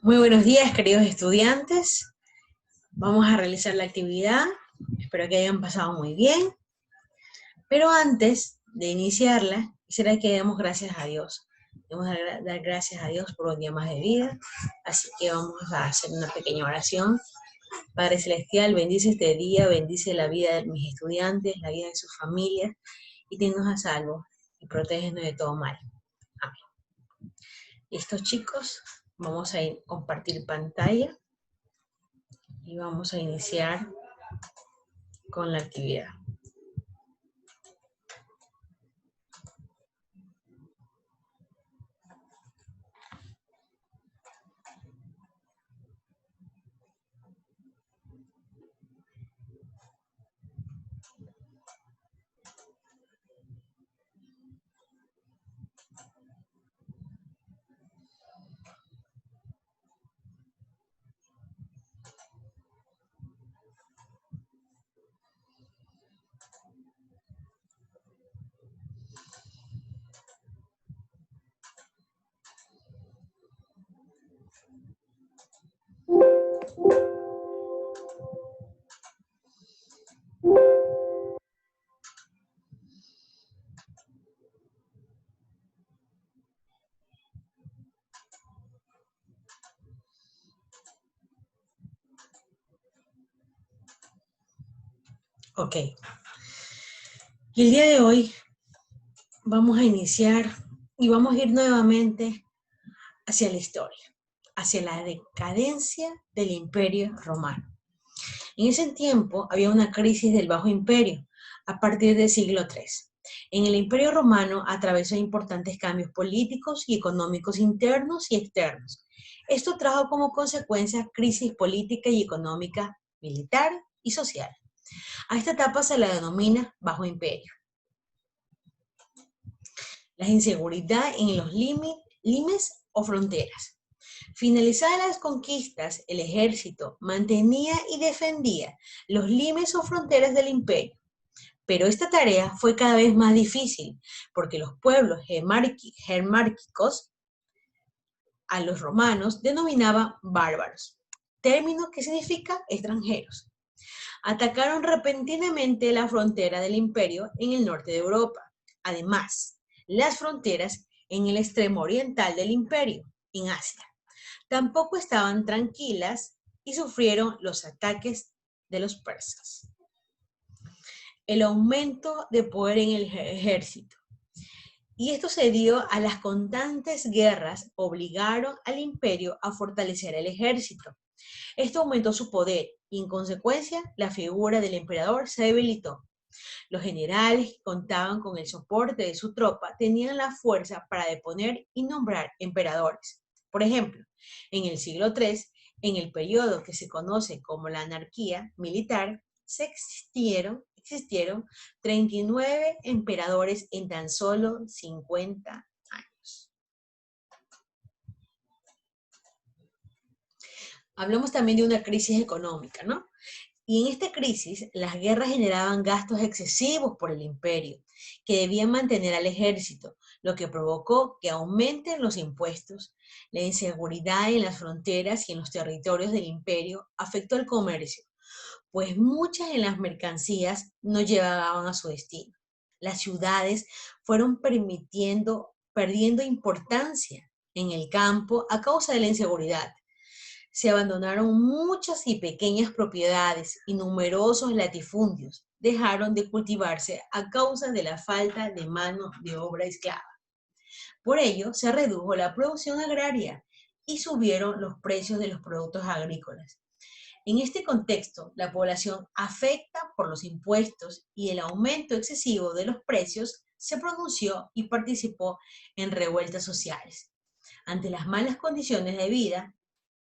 Muy buenos días, queridos estudiantes. Vamos a realizar la actividad. Espero que hayan pasado muy bien. Pero antes de iniciarla, quisiera que demos gracias a Dios. Vamos a dar gracias a Dios por un día más de vida. Así que vamos a hacer una pequeña oración. Padre Celestial, bendice este día, bendice la vida de mis estudiantes, la vida de sus familias, y tennos a salvo y protégenos de todo mal. Amén. Listos, chicos, vamos a compartir pantalla y vamos a iniciar con la actividad. Ok. Y el día de hoy vamos a iniciar y vamos a ir nuevamente hacia la historia, hacia la decadencia del Imperio Romano. En ese tiempo había una crisis del Bajo Imperio a partir del siglo III. En el Imperio Romano atravesó importantes cambios políticos y económicos internos y externos. Esto trajo como consecuencia crisis política y económica, militar y social. A esta etapa se la denomina Bajo Imperio. La inseguridad en los limes o fronteras. Finalizadas las conquistas, el ejército mantenía y defendía los limes o fronteras del imperio. Pero esta tarea fue cada vez más difícil, porque los pueblos germánicos a los romanos denominaban bárbaros, término que significa extranjeros. Atacaron repentinamente la frontera del imperio en el norte de Europa. Además, las fronteras en el extremo oriental del imperio, en Asia, tampoco estaban tranquilas y sufrieron los ataques de los persas. El aumento de poder en el ejército. Y esto se dio a las constantes guerras, obligaron al imperio a fortalecer el ejército. Esto aumentó su poder y en consecuencia la figura del emperador se debilitó. Los generales que contaban con el soporte de su tropa tenían la fuerza para deponer y nombrar emperadores. Por ejemplo, en el siglo III, en el periodo que se conoce como la anarquía militar, existieron 39 emperadores en tan solo 50 años. Hablamos también de una crisis económica, ¿no? Y en esta crisis, las guerras generaban gastos excesivos por el imperio, que debían mantener al ejército, lo que provocó que aumenten los impuestos. La inseguridad en las fronteras y en los territorios del imperio afectó al comercio, pues muchas de las mercancías no llegaban a su destino. Las ciudades fueron perdiendo importancia en el campo a causa de la inseguridad. Se abandonaron muchas y pequeñas propiedades y numerosos latifundios dejaron de cultivarse a causa de la falta de mano de obra esclava. Por ello, se redujo la producción agraria y subieron los precios de los productos agrícolas. En este contexto, la población afecta por los impuestos y el aumento excesivo de los precios se pronunció y participó en revueltas sociales. Ante las malas condiciones de vida,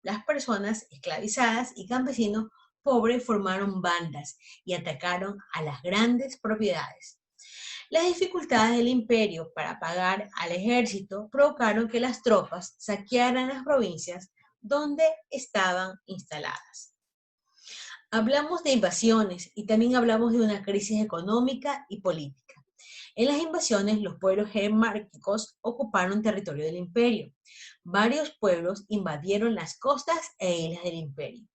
las personas esclavizadas y campesinos pobres formaron bandas y atacaron a las grandes propiedades. Las dificultades del imperio para pagar al ejército provocaron que las tropas saquearan las provincias donde estaban instaladas. Hablamos de invasiones y también hablamos de una crisis económica y política. En las invasiones, los pueblos germánicos ocuparon territorio del imperio. Varios pueblos invadieron las costas e islas del imperio.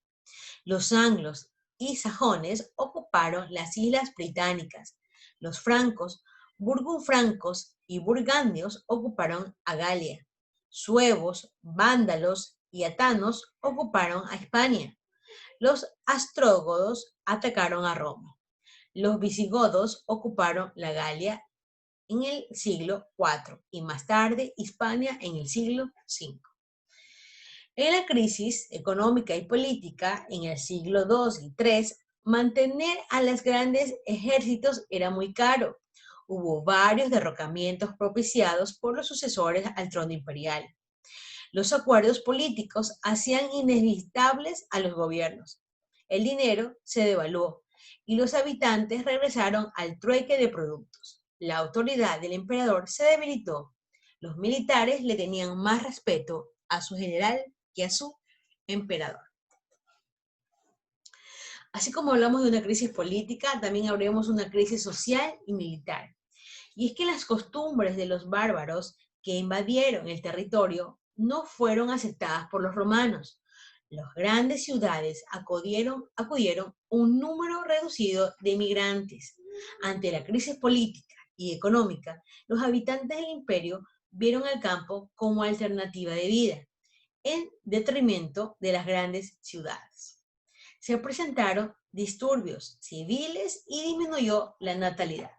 Los anglos y sajones ocuparon las islas británicas. Los francos, burgunfrancos y burgandios ocuparon a Galia. Suevos, vándalos y atanos ocuparon a Hispania. Los astrógodos atacaron a Roma. Los visigodos ocuparon la Galia en el siglo IV y más tarde Hispania en el siglo V. En la crisis económica y política en el siglo II y III, mantener a los grandes ejércitos era muy caro. Hubo varios derrocamientos propiciados por los sucesores al trono imperial. Los acuerdos políticos hacían inevitables a los gobiernos. El dinero se devaluó y los habitantes regresaron al trueque de productos. La autoridad del emperador se debilitó. Los militares le tenían más respeto a su general que a su emperador. Así como hablamos de una crisis política, también hablemos de una crisis social y militar. Y es que las costumbres de los bárbaros que invadieron el territorio no fueron aceptadas por los romanos. Las grandes ciudades acudieron un número reducido de migrantes. Ante la crisis política y económica, los habitantes del imperio vieron al campo como alternativa de vida, en detrimento de las grandes ciudades. Se presentaron disturbios civiles y disminuyó la natalidad.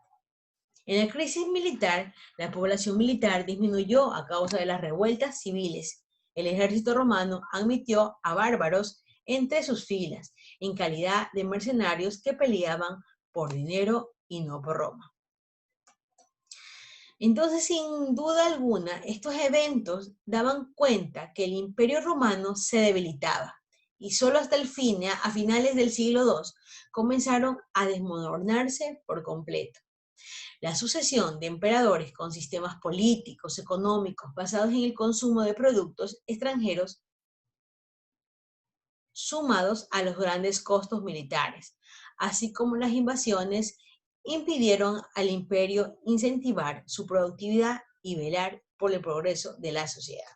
En la crisis militar, la población militar disminuyó a causa de las revueltas civiles. El ejército romano admitió a bárbaros entre sus filas, en calidad de mercenarios que peleaban por dinero y no por Roma. Entonces, sin duda alguna, estos eventos daban cuenta que el Imperio Romano se debilitaba y solo hasta a finales del siglo II, comenzaron a desmoronarse por completo. La sucesión de emperadores con sistemas políticos, económicos, basados en el consumo de productos extranjeros, sumados a los grandes costos militares, así como las invasiones, impidieron al imperio incentivar su productividad y velar por el progreso de la sociedad.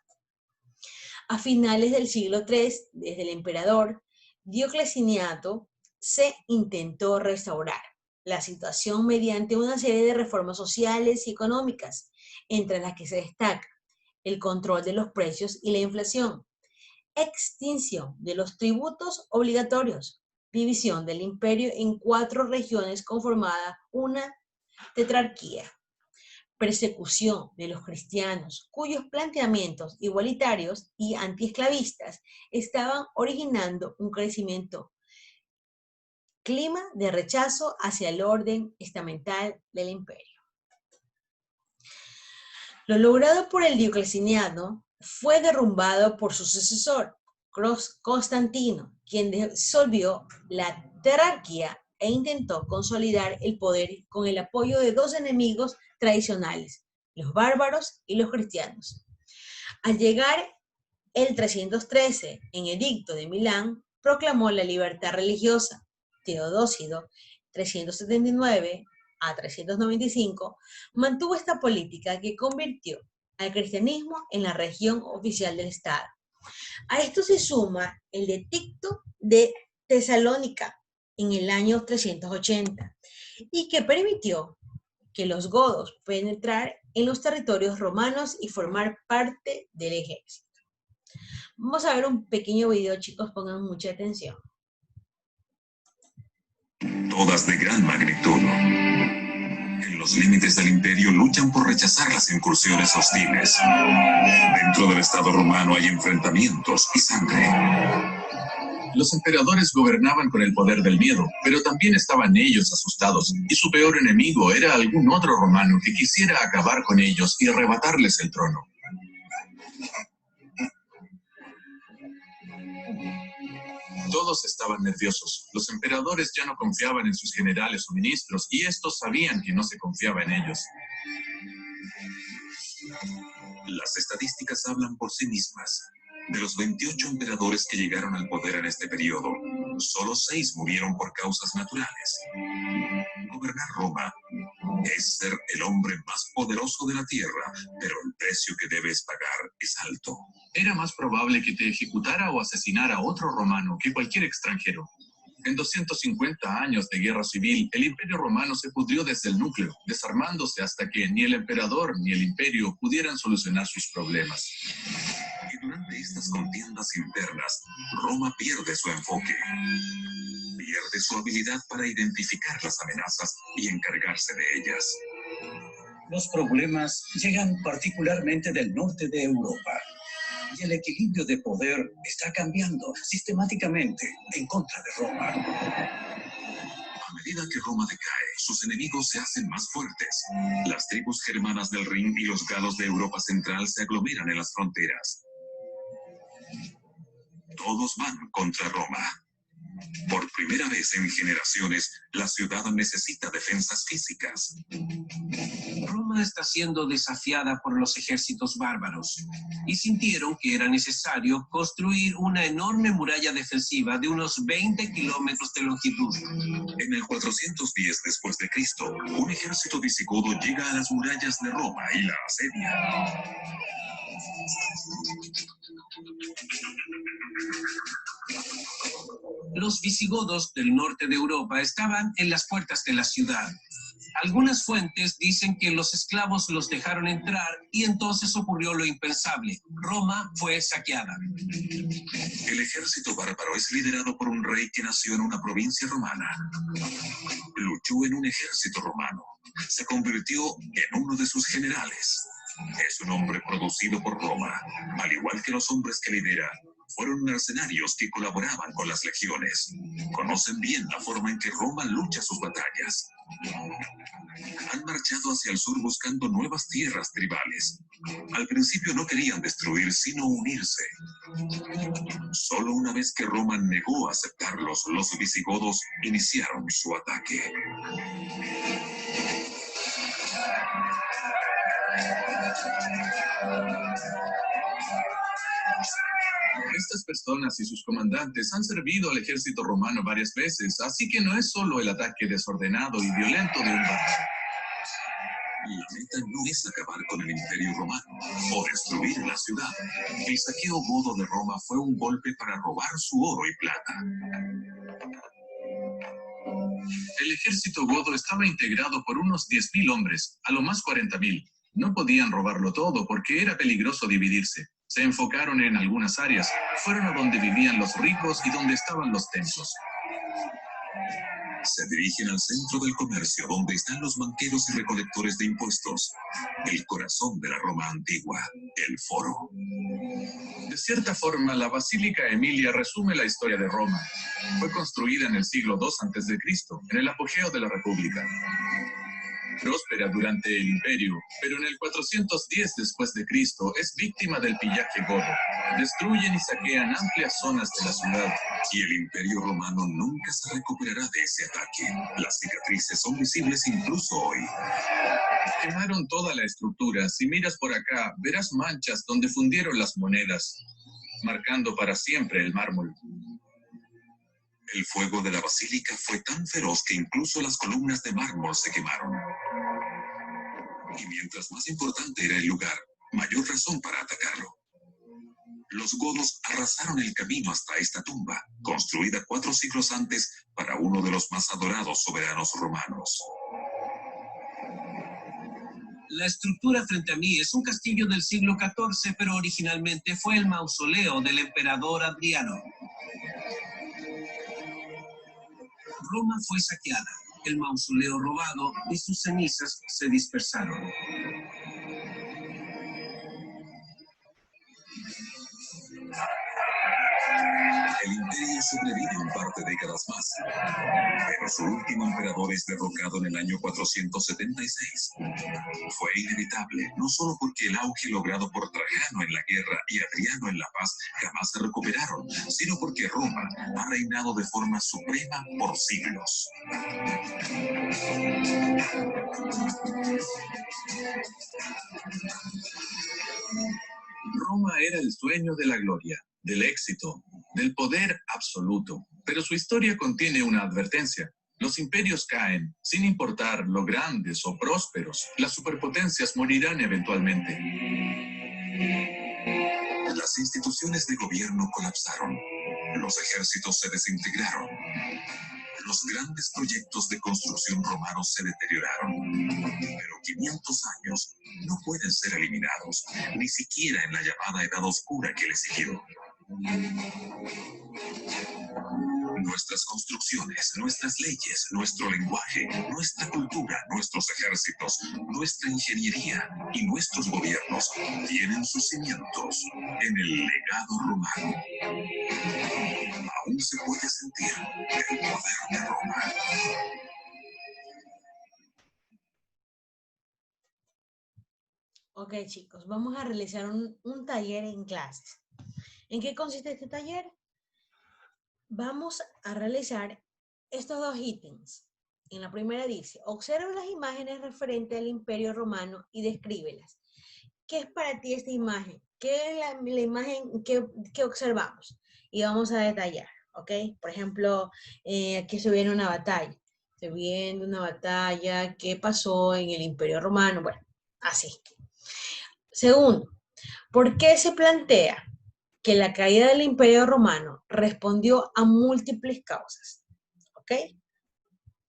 A finales del siglo III, desde el emperador Diocleciano, se intentó restaurar la situación mediante una serie de reformas sociales y económicas, entre las que se destaca el control de los precios y la inflación, extinción de los tributos obligatorios, división del imperio en 4 regiones conformada una tetrarquía, persecución de los cristianos, cuyos planteamientos igualitarios y antiesclavistas estaban originando un crecimiento clima de rechazo hacia el orden estamental del imperio. Lo logrado por el Diocleciano fue derrumbado por su sucesor, Constantino, quien disolvió la tetrarquía e intentó consolidar el poder con el apoyo de 2 enemigos tradicionales, los bárbaros y los cristianos. Al llegar el 313, en Edicto de Milán, proclamó la libertad religiosa. Teodósido, 379 a 395, mantuvo esta política que convirtió al cristianismo en la religión oficial del Estado. A esto se suma el Edicto de Tesalónica en el año 380 y que permitió que los godos penetrar en los territorios romanos y formar parte del ejército. Vamos a ver un pequeño video, chicos, pongan mucha atención. Todas de gran magnitud. En los límites del imperio luchan por rechazar las incursiones hostiles. Dentro del Estado romano hay enfrentamientos y sangre. Los emperadores gobernaban con el poder del miedo, pero también estaban ellos asustados, y su peor enemigo era algún otro romano que quisiera acabar con ellos y arrebatarles el trono. Todos estaban nerviosos. Los emperadores ya no confiaban en sus generales o ministros, y estos sabían que no se confiaba en ellos. Las estadísticas hablan por sí mismas. De los 28 emperadores que llegaron al poder en este periodo, Solo 6 murieron por causas naturales. Gobernar Roma es ser el hombre más poderoso de la tierra, pero el precio que debes pagar es alto. Era más probable que te ejecutara o asesinara otro romano que cualquier extranjero. En 250 años de guerra civil, el Imperio Romano se pudrió desde el núcleo, desarmándose hasta que ni el emperador ni el imperio pudieran solucionar sus problemas. Y durante estas contiendas internas, Roma pierde su enfoque. Pierde su habilidad para identificar las amenazas y encargarse de ellas. Los problemas llegan particularmente del norte de Europa. Y el equilibrio de poder está cambiando sistemáticamente en contra de Roma. A medida que Roma decae, sus enemigos se hacen más fuertes. Las tribus germanas del Rin y los galos de Europa Central se aglomeran en las fronteras. Todos van contra Roma. Por primera vez en generaciones, la ciudad necesita defensas físicas. Roma está siendo desafiada por los ejércitos bárbaros y sintieron que era necesario construir una enorme muralla defensiva de unos 20 kilómetros de longitud. En el 410 después de Cristo, un ejército visigodo llega a las murallas de Roma y la asedia. Los visigodos del norte de Europa estaban en las puertas de la ciudad. Algunas fuentes dicen que los esclavos los dejaron entrar y entonces ocurrió lo impensable. Roma fue saqueada. El ejército bárbaro es liderado por un rey que nació en una provincia romana. Luchó en un ejército romano. Se convirtió en uno de sus generales. Es un hombre producido por Roma. Al igual que los hombres que lidera, fueron mercenarios que colaboraban con las legiones. Conocen bien la forma en que Roma lucha sus batallas. Han marchado hacia el sur buscando nuevas tierras tribales. Al principio no querían destruir, sino unirse. Solo una vez que Roma negó aceptarlos, los visigodos iniciaron su ataque. Estas personas y sus comandantes han servido al ejército romano varias veces, así que no es solo el ataque desordenado y violento de un bárbaro. La meta no es acabar con el Imperio Romano o destruir la ciudad. El saqueo godo de Roma fue un golpe para robar su oro y plata. El ejército godo estaba integrado por unos 10.000 hombres, a lo más 40.000. No podían robarlo todo porque era peligroso dividirse. Se enfocaron en algunas áreas, fueron a donde vivían los ricos y donde estaban los templos. Se dirigen al centro del comercio, donde están los banqueros y recolectores de impuestos. El corazón de la Roma antigua, el foro. De cierta forma, la Basílica Emilia resume la historia de Roma. Fue construida en el siglo II a.C., en el apogeo de la República. Próspera durante el Imperio, pero en el 410 después de Cristo es víctima del pillaje godo. Destruyen y saquean amplias zonas de la ciudad. Y el Imperio Romano nunca se recuperará de ese ataque. Las cicatrices son visibles incluso hoy. Quemaron toda la estructura. Si miras por acá, verás manchas donde fundieron las monedas, marcando para siempre el mármol. El fuego de la basílica fue tan feroz que incluso las columnas de mármol se quemaron. Y mientras más importante era el lugar, mayor razón para atacarlo. Los godos arrasaron el camino hasta esta tumba, construida 4 siglos antes para uno de los más adorados soberanos romanos. La estructura frente a mí es un castillo del siglo XIV, pero originalmente fue el mausoleo del emperador Adriano. Roma fue saqueada, el mausoleo robado y sus cenizas se dispersaron. El imperio sobrevive un par de décadas más, pero su último emperador es derrocado en el año 476. Fue inevitable, no solo porque el auge logrado por Trajano en la guerra y Adriano en la paz jamás se recuperaron, sino porque Roma ha reinado de forma suprema por siglos. Roma era el sueño de la gloria, del éxito, del poder absoluto. Pero su historia contiene una advertencia. Los imperios caen, sin importar lo grandes o prósperos. Las superpotencias morirán eventualmente. Las instituciones de gobierno colapsaron. Los ejércitos se desintegraron. Los grandes proyectos de construcción romanos se deterioraron. Pero 500 años no pueden ser eliminados, ni siquiera en la llamada Edad Oscura que le siguió. Nuestras construcciones, nuestras leyes, nuestro lenguaje, nuestra cultura, nuestros ejércitos, nuestra ingeniería y nuestros gobiernos tienen sus cimientos en el legado romano. Aún se puede sentir el poder de Roma. Ok, chicos, vamos a realizar un taller en clases. ¿En qué consiste este taller? Vamos a realizar estos dos ítems. En la primera dice, observa las imágenes referentes al Imperio Romano y descríbelas. ¿Qué es para ti esta imagen? ¿Qué es la imagen que observamos? Y vamos a detallar, ¿ok? Por ejemplo, aquí se viene una batalla. Se viene una batalla, ¿qué pasó en el Imperio Romano? Bueno, así. Segundo, ¿por qué se plantea que la caída del Imperio Romano respondió a múltiples causas? ¿Ok?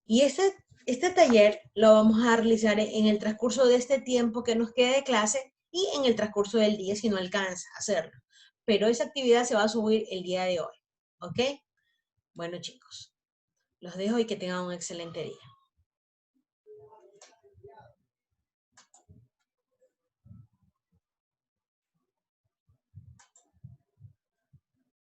Y este taller lo vamos a realizar en el transcurso de este tiempo que nos queda de clase y en el transcurso del día si no alcanza a hacerlo. Pero esa actividad se va a subir el día de hoy. ¿Ok? Bueno, chicos, los dejo y que tengan un excelente día.